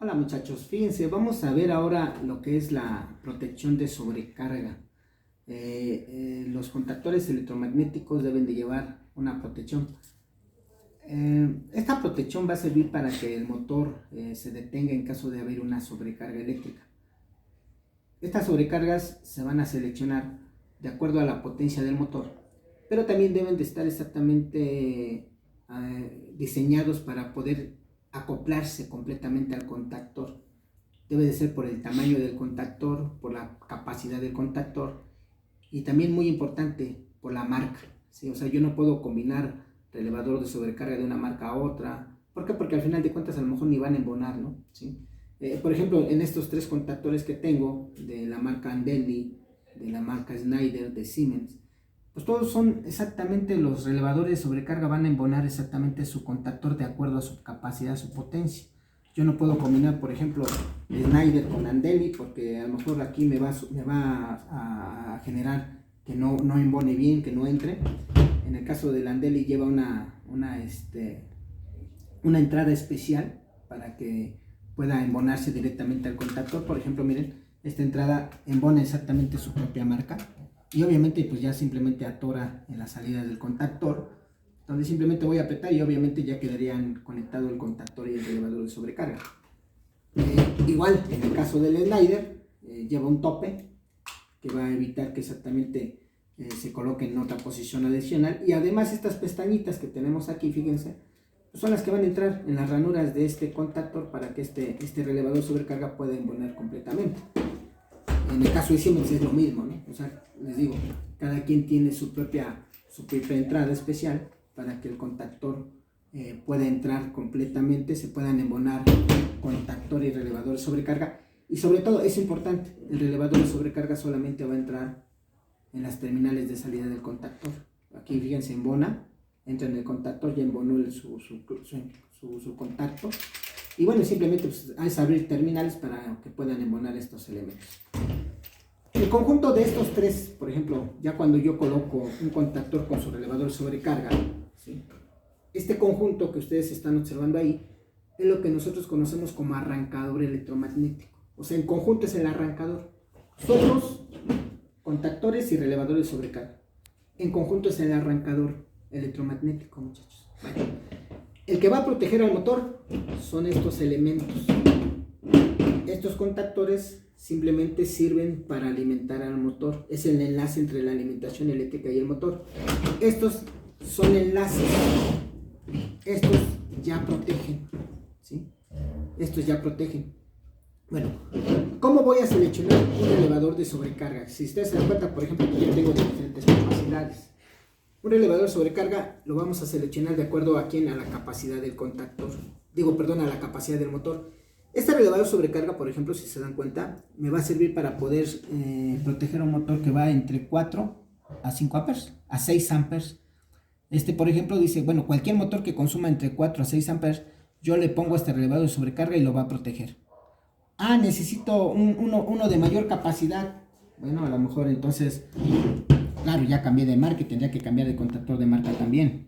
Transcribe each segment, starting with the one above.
Hola muchachos, fíjense, vamos a ver ahora lo que es la protección de sobrecarga. Los contactores electromagnéticos deben de llevar una protección. Esta protección va a servir para que el motor se detenga en caso de haber una sobrecarga eléctrica. Estas sobrecargas se van a seleccionar de acuerdo a la potencia del motor, pero también deben de estar exactamente diseñados para poder acoplarse completamente al contactor. Debe de ser por el tamaño del contactor, por la capacidad del contactor y también muy importante por la marca, ¿sí? O sea, yo no puedo combinar relevador de sobrecarga de una marca a otra. ¿Por qué? Porque al final de cuentas a lo mejor ni van a embonar, ¿no? ¿Sí? Por ejemplo, en estos tres contactores que tengo de la marca Andeli, de la marca Schneider, de Siemens, pues todos son exactamente, los relevadores de sobrecarga van a embonar exactamente su contactor de acuerdo a su capacidad, a su potencia. Yo no puedo combinar, por ejemplo, Schneider con Andeli porque a lo mejor aquí me va a generar que no embone bien, que no entre. En el caso del Andeli lleva una entrada especial para que pueda embonarse directamente al contactor. Por ejemplo, miren, esta entrada embona exactamente su propia marca. Y obviamente pues ya simplemente atora en la salida del contactor, donde simplemente voy a apretar y obviamente ya quedarían conectado el contactor y el relevador de sobrecarga. Igual en el caso del Schneider lleva un tope que va a evitar que exactamente se coloque en otra posición adicional, y además estas pestañitas que tenemos aquí, fíjense, pues son las que van a entrar en las ranuras de este contactor para que este relevador de sobrecarga pueda embonar completamente. En el caso de Siemens es lo mismo, ¿no? O sea, les digo, cada quien tiene su propia entrada especial para que el contactor pueda entrar completamente, se puedan embonar contactor y relevador de sobrecarga. Y sobre todo, es importante, el relevador de sobrecarga solamente va a entrar en las terminales de salida del contactor. Aquí fíjense, embona, entra en el contactor, ya embonó su contacto. Y bueno, simplemente pues, es abrir terminales para que puedan embonar estos elementos. El conjunto de estos tres, por ejemplo, ya cuando yo coloco un contactor con su relevador de sobrecarga, ¿sí? Este conjunto que ustedes están observando ahí es lo que nosotros conocemos como arrancador electromagnético. O sea, en conjunto es el arrancador. Somos contactores y relevadores de sobrecarga. En conjunto es el arrancador electromagnético, muchachos. Bueno, el que va a proteger al motor son estos elementos. Estos contactores simplemente sirven para alimentar al motor. Es el enlace entre la alimentación eléctrica y el motor. Estos son enlaces. Estos ya protegen, ¿sí? Estos ya protegen. Bueno, ¿cómo voy a seleccionar un elevador de sobrecarga? Si ustedes se dan cuenta, por ejemplo, que yo tengo de diferentes capacidades. Un elevador de sobrecarga lo vamos a seleccionar de acuerdo a quién, a la capacidad del contactor. A la capacidad del motor. Este elevador de sobrecarga, por ejemplo, si se dan cuenta, me va a servir para poder proteger un motor que va entre 4 a 5 amperes, a 6 amperes. Por ejemplo, dice, bueno, cualquier motor que consuma entre 4 a 6 amperes, yo le pongo este elevador de sobrecarga y lo va a proteger. Ah, necesito uno de mayor capacidad. Bueno, a lo mejor entonces, claro, ya cambié de marca y tendría que cambiar de contactor de marca también.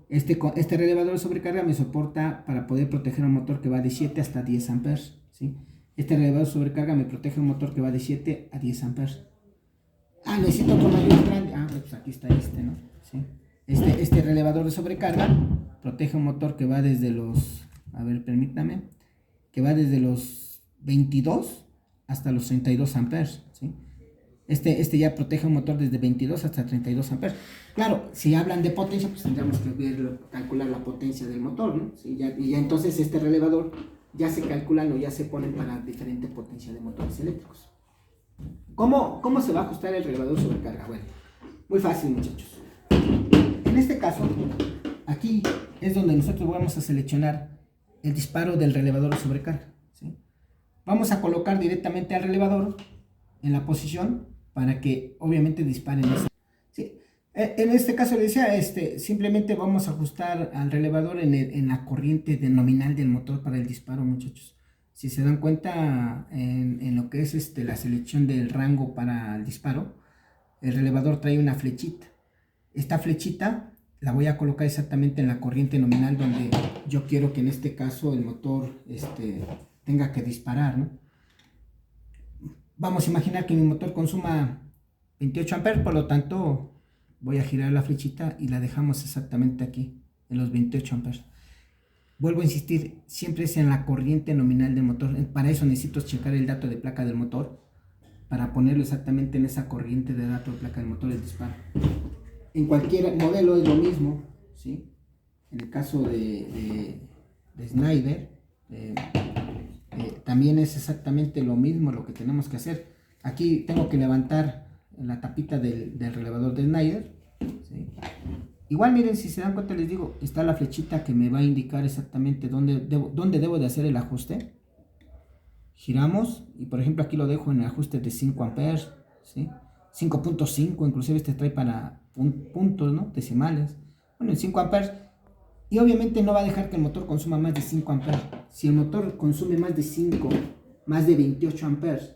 Este relevador de sobrecarga me soporta para poder proteger un motor que va de 7 hasta 10 amperes, ¿sí? Este relevador de sobrecarga me protege un motor que va de 7 a 10 amperes. Ah, necesito otro mayor grande. Ah, pues aquí está ¿no? ¿Sí? Este relevador de sobrecarga protege un motor que va desde los, a ver, permítame, que va desde los 22 hasta los 32 amperes, ¿sí? Este ya protege un motor desde 22 hasta 32 amperes. Claro, si hablan de potencia, pues tendríamos que calcular la potencia del motor, ¿no? ¿Sí? Y ya entonces este relevador ya se calculan o ya se ponen para diferente potencia de motores eléctricos. ¿Cómo se va a ajustar el relevador de sobrecarga? Bueno, muy fácil, muchachos. En este caso, aquí es donde nosotros vamos a seleccionar el disparo del relevador de sobrecarga, ¿sí? Vamos a colocar directamente al relevador en la posición para que obviamente disparen esa. ¿Sí? En este caso le decía, simplemente vamos a ajustar al relevador en la corriente nominal del motor para el disparo, muchachos. Si se dan cuenta en lo que es la selección del rango para el disparo, el relevador trae una flechita. Esta flechita la voy a colocar exactamente en la corriente nominal donde yo quiero que en este caso el motor tenga que disparar, ¿no? Vamos a imaginar que mi motor consuma 28 amperes, por lo tanto voy a girar la flechita y la dejamos exactamente aquí, en los 28 amperes. Vuelvo a insistir, siempre es en la corriente nominal del motor. Para eso necesito checar el dato de placa del motor, para ponerlo exactamente en esa corriente de dato de placa del motor del disparo. En cualquier modelo es lo mismo, ¿sí? En el caso de Schneider, también es exactamente lo mismo lo que tenemos que hacer. Aquí tengo que levantar la tapita del relevador de Schneider, ¿sí? Igual miren, si se dan cuenta, les digo, está la flechita que me va a indicar exactamente dónde debo de hacer el ajuste. Giramos y por ejemplo aquí lo dejo en el ajuste de 5 amperes, ¿sí? 5.5, inclusive este trae para puntos, ¿no? Decimales. Bueno, en 5 amperes. Y obviamente no va a dejar que el motor consuma más de 5 amperes. Si el motor consume más de 5, más de 28 amperes,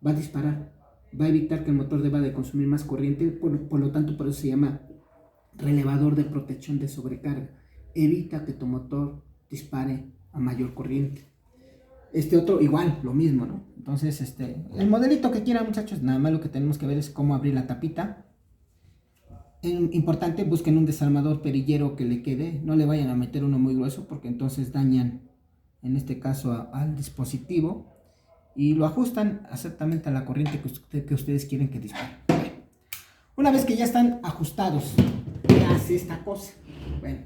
va a disparar. Va a evitar que el motor deba de consumir más corriente. Por lo tanto, por eso se llama relevador de protección de sobrecarga. Evita que tu motor dispare a mayor corriente. Este otro igual, lo mismo, ¿no? Entonces, el modelito que quieran, muchachos, nada más lo que tenemos que ver es cómo abrir la tapita. Importante, busquen un desarmador perillero que le quede, no le vayan a meter uno muy grueso porque entonces dañan, en este caso, al dispositivo, y lo ajustan exactamente a la corriente que ustedes quieren que dispare. Una vez que ya están ajustados, ¿qué hace esta cosa? Bueno,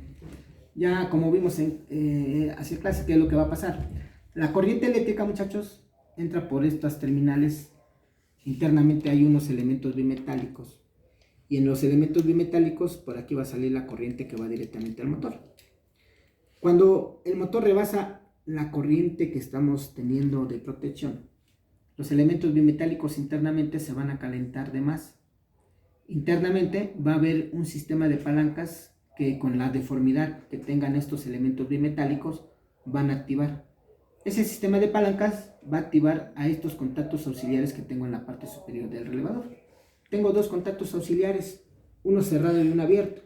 ya como vimos en hacia clase, ¿qué es lo que va a pasar? La corriente eléctrica, muchachos, entra por estas terminales. Internamente hay unos elementos bimetálicos, y en los elementos bimetálicos por aquí va a salir la corriente que va directamente al motor. Cuando el motor rebasa la corriente que estamos teniendo de protección, los elementos bimetálicos internamente se van a calentar de más. Internamente va a haber un sistema de palancas que, con la deformidad que tengan estos elementos bimetálicos, van a activar. Ese sistema de palancas va a activar a estos contactos auxiliares que tengo en la parte superior del relevador. Tengo dos contactos auxiliares, uno cerrado y uno abierto.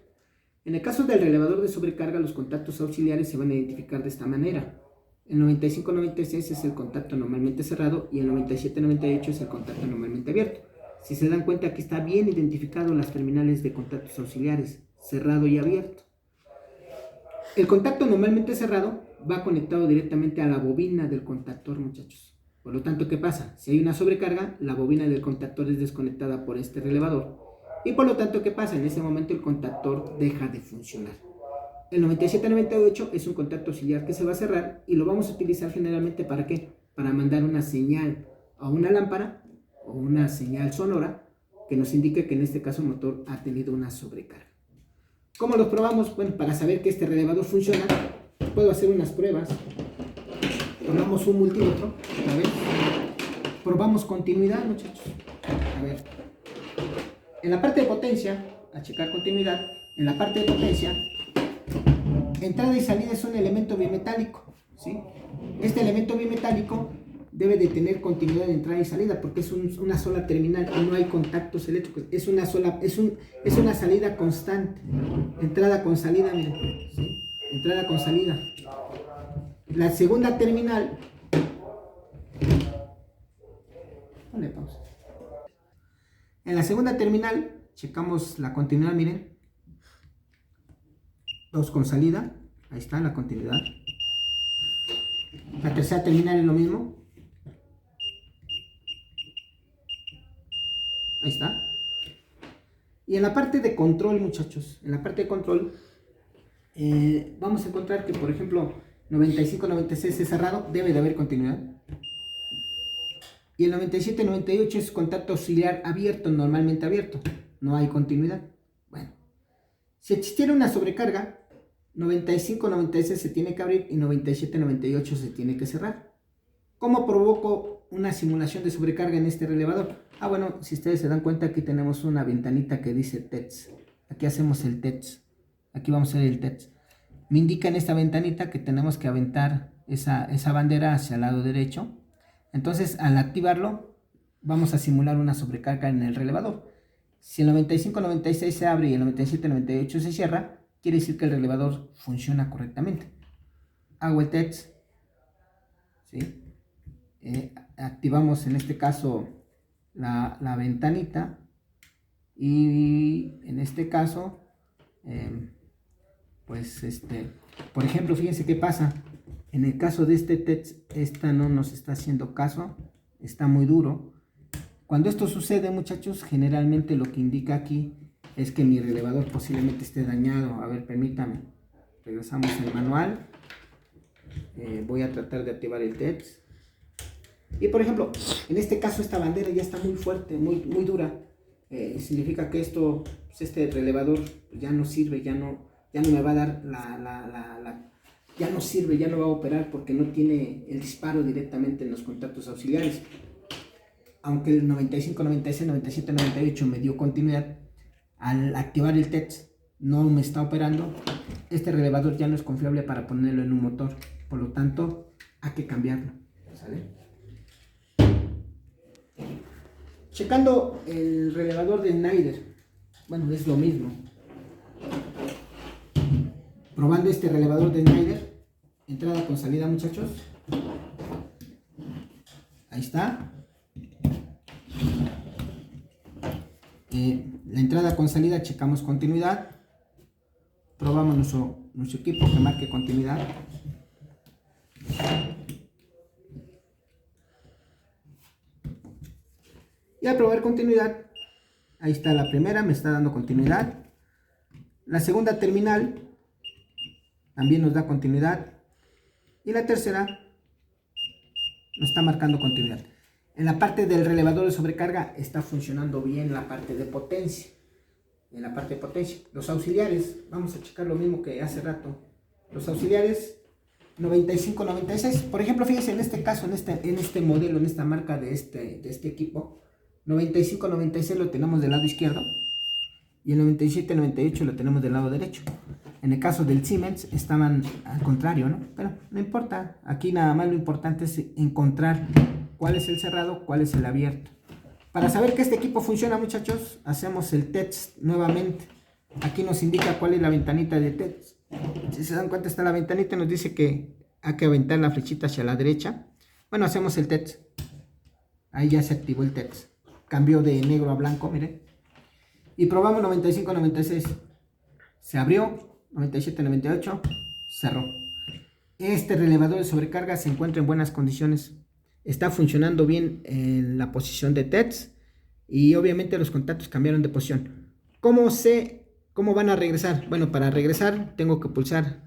En el caso del relevador de sobrecarga, los contactos auxiliares se van a identificar de esta manera. El 95-96 es el contacto normalmente cerrado y el 97-98 es el contacto normalmente abierto. Si se dan cuenta, aquí está bien identificado las terminales de contactos auxiliares, cerrado y abierto. El contacto normalmente cerrado va conectado directamente a la bobina del contactor, muchachos. Por lo tanto, ¿qué pasa? Si hay una sobrecarga, la bobina del contactor es desconectada por este relevador. Y por lo tanto, ¿qué pasa? En ese momento el contactor deja de funcionar. El 97-98 es un contacto auxiliar que se va a cerrar y lo vamos a utilizar generalmente ¿para qué? Para mandar una señal a una lámpara o una señal sonora que nos indique que en este caso el motor ha tenido una sobrecarga. ¿Cómo lo probamos? Bueno, para saber que este relevador funciona, puedo hacer unas pruebas. Tomamos un multímetro, a ver, probamos continuidad, muchachos. A ver, en la parte de potencia, a checar continuidad, en la parte de potencia, entrada y salida es un elemento bimetálico, ¿sí? Este elemento bimetálico debe de tener continuidad de entrada y salida porque es una sola terminal y no hay contactos eléctricos, es una salida constante, entrada con salida, miren, ¿sí? Entrada con salida. La segunda terminal, ponle pausa. En la segunda terminal checamos la continuidad, miren, 2 con salida, ahí está la continuidad. La tercera terminal es lo mismo, ahí está. Y en la parte de control, muchachos, en la parte de control vamos a encontrar que, por ejemplo, 95-96 es cerrado, debe de haber continuidad. Y el 97-98 es contacto auxiliar abierto, normalmente abierto, no hay continuidad. Bueno, si existiera una sobrecarga, 95-96 se tiene que abrir y 97-98 se tiene que cerrar. ¿Cómo provoco una simulación de sobrecarga en este relevador? Ah, bueno, si ustedes se dan cuenta, aquí tenemos una ventanita que dice TETS. Aquí hacemos el TETS. Aquí vamos a hacer el TETS. Me indica en esta ventanita que tenemos que aventar esa bandera hacia el lado derecho. Entonces, al activarlo, vamos a simular una sobrecarga en el relevador. Si el 95-96 se abre y el 97-98 se cierra, quiere decir que el relevador funciona correctamente. Hago el TETS, ¿sí? Activamos en este caso la ventanita, y en este caso por ejemplo, fíjense qué pasa. En el caso de este TETS, esta no nos está haciendo caso, está muy duro. Cuando esto sucede, muchachos, generalmente lo que indica aquí es que mi relevador posiblemente esté dañado. A ver, permítame, regresamos al manual. Voy a tratar de activar el TETS. Y por ejemplo, en este caso esta bandera ya está muy fuerte, muy dura. Significa que este relevador ya no sirve, ya no me va a dar ya no sirve, ya no va a operar porque no tiene el disparo directamente en los contactos auxiliares. Aunque el 95, 96, 97, 98 me dio continuidad, al activar el TETS no me está operando. Este relevador ya no es confiable para ponerlo en un motor, por lo tanto hay que cambiarlo, ¿sale? Checando el relevador de Schneider, bueno, es lo mismo. Probando este relevador de Schneider, entrada con salida, muchachos. Ahí está. La entrada con salida, checamos continuidad. Probamos nuestro equipo que marque continuidad. Y al probar continuidad, ahí está la primera, me está dando continuidad. La segunda terminal también nos da continuidad. Y la tercera nos está marcando continuidad. En la parte del relevador de sobrecarga está funcionando bien la parte de potencia. En la parte de potencia. Los auxiliares, vamos a checar lo mismo que hace rato. Los auxiliares 95, 96. Por ejemplo, fíjense en este caso, en este modelo, en esta marca de este equipo. 95, 96 lo tenemos del lado izquierdo y el 97, 98 lo tenemos del lado derecho. En el caso del Siemens estaban al contrario, ¿no? Pero no importa, aquí nada más lo importante es encontrar cuál es el cerrado, cuál es el abierto. Para saber que este equipo funciona, muchachos, hacemos el TETS nuevamente. Aquí nos indica cuál es la ventanita de TETS. Si se dan cuenta, está la ventanita, nos dice que hay que aventar la flechita hacia la derecha. Bueno, hacemos el TETS. Ahí ya se activó el TETS. Cambió de negro a blanco, miren. Y probamos 95, 96. Se abrió. 97, 98. Cerró. Este relevador de sobrecarga se encuentra en buenas condiciones. Está funcionando bien en la posición de TETS. Y obviamente los contactos cambiaron de posición. ¿Cómo sé cómo van a regresar? Bueno, para regresar tengo que puchar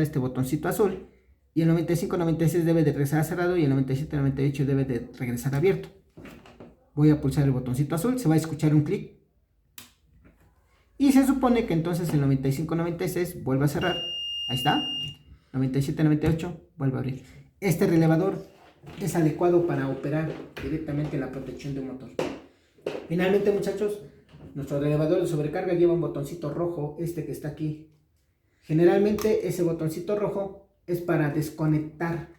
este botoncito azul. Y el 95, 96 debe de regresar cerrado. Y el 97, 98 debe de regresar abierto. Voy a pulsar el botoncito azul, se va a escuchar un clic. Y se supone que entonces el 95-96 vuelve a cerrar. Ahí está. 97-98 vuelve a abrir. Este relevador es adecuado para operar directamente la protección de un motor. Finalmente, muchachos, nuestro relevador de sobrecarga lleva un botoncito rojo, este que está aquí. Generalmente ese botoncito rojo es para desconectar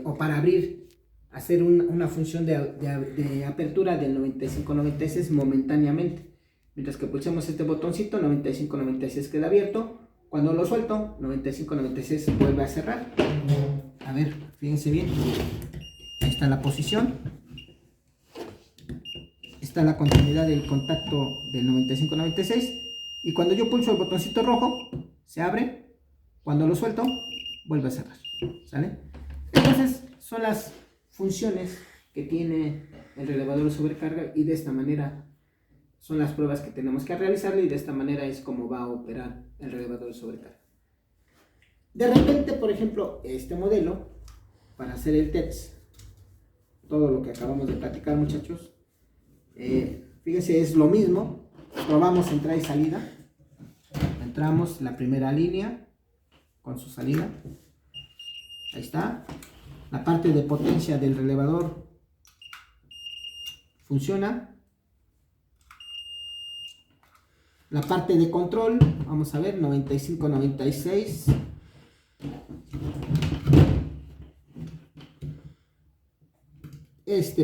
o para abrir, hacer una función de apertura del 95-96 momentáneamente. Mientras que pulsemos este botoncito, 95-96 queda abierto. Cuando lo suelto, 95-96 vuelve a cerrar. A ver, fíjense bien. Ahí está la posición. Está la continuidad del contacto del 95-96. Y cuando yo pulso el botoncito rojo, se abre. Cuando lo suelto, vuelve a cerrar. ¿Sale? Entonces, son las funciones que tiene el relevador de sobrecarga, y de esta manera son las pruebas que tenemos que realizarle, y de esta manera es como va a operar el relevador de sobrecarga. De repente, por ejemplo, este modelo, para hacer el TETS, todo lo que acabamos de platicar, muchachos, fíjense, es lo mismo. Probamos entrada y salida. Entramos la primera línea con su salida. Ahí está. La parte de potencia del relevador funciona. La parte de control, vamos a ver, 95-96.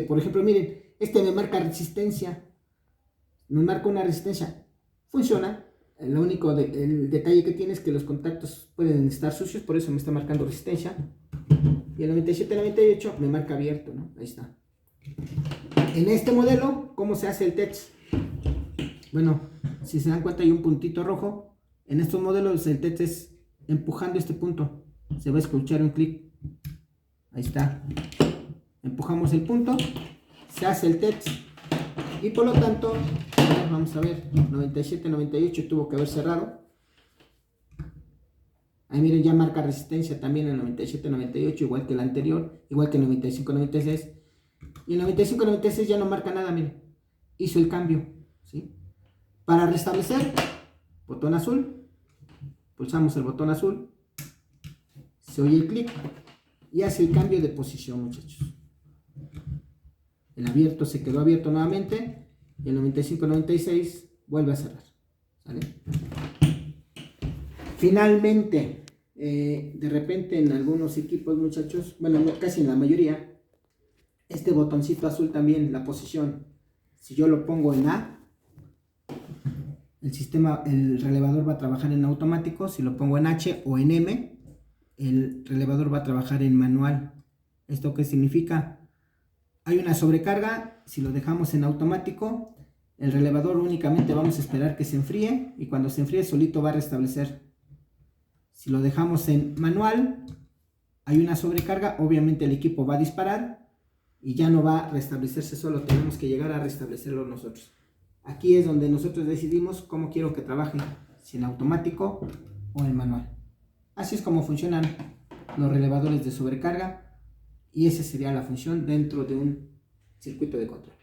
Por ejemplo, miren, me marca resistencia. Me marca una resistencia. Funciona. Lo único, el detalle que tiene es que los contactos pueden estar sucios, por eso me está marcando resistencia. y el 9798 me marca abierto, ¿no? Ahí está. En este modelo, ¿cómo se hace el TETS? Bueno, si se dan cuenta hay un puntito rojo. En estos modelos el TETS es empujando este punto. Se va a escuchar un clic. Ahí está. Empujamos el punto, se hace el TETS y por lo tanto, vamos a ver, 9798 tuvo que haber cerrado. Ahí miren, ya marca resistencia también el 9798, igual que el anterior, igual que el 9596. Y el 9596 ya no marca nada, miren, hizo el cambio, ¿sí? Para restablecer, botón azul, pulsamos el botón azul, se oye el clic y hace el cambio de posición, muchachos. El abierto se quedó abierto nuevamente y el 9596 vuelve a cerrar, ¿sale? Finalmente, de repente en algunos equipos, muchachos, bueno, casi en la mayoría, este botoncito azul también, la posición, si yo lo pongo en A, el relevador va a trabajar en automático. Si lo pongo en H o en M, el relevador va a trabajar en manual. ¿Esto qué significa? Hay una sobrecarga, si lo dejamos en automático, el relevador únicamente vamos a esperar que se enfríe y cuando se enfríe solito va a restablecer. Si lo dejamos en manual, hay una sobrecarga, obviamente el equipo va a disparar y ya no va a restablecerse solo, tenemos que llegar a restablecerlo nosotros. Aquí es donde nosotros decidimos cómo quiero que trabaje, si en automático o en manual. Así es como funcionan los relevadores de sobrecarga y esa sería la función dentro de un circuito de control.